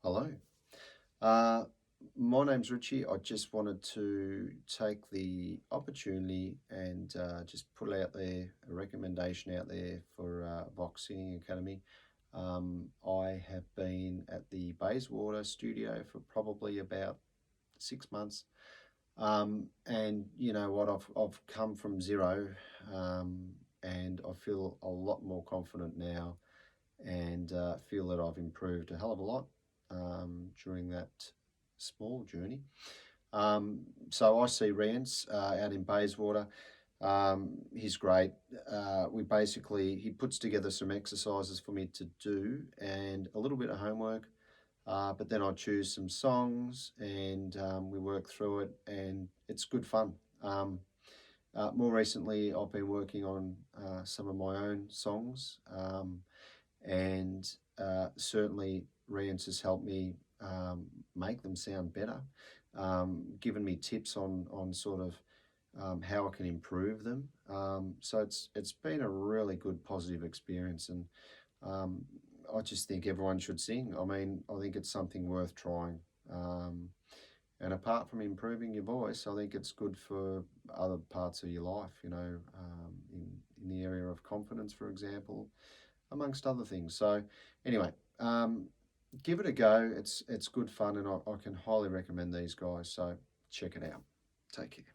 Hello. Uh, my name's Richie. I just wanted to take the opportunity and just put out there a recommendation out there for Vox Singing Academy. I have been at the Bayswater studio for probably about 6 months. And you know what? I've come from zero, and I feel a lot more confident now, and feel that I've improved a hell of a lot during that small journey. So I see Rients out in Bayswater. He's great. He puts together some exercises for me to do and a little bit of homework. But then I choose some songs and we work through it, and it's good fun. More recently, I've been working on some of my own songs, and certainly Rians has helped me make them sound better, given me tips on sort of how I can improve them. So it's been a really good positive experience, and um, I just think everyone should sing. I mean, I think it's something worth trying. And apart from improving your voice, I think it's good for other parts of your life, in the area of confidence, for example, amongst other things. So anyway, give it a go. It's good fun, and I can highly recommend these guys. So check it out. Take care.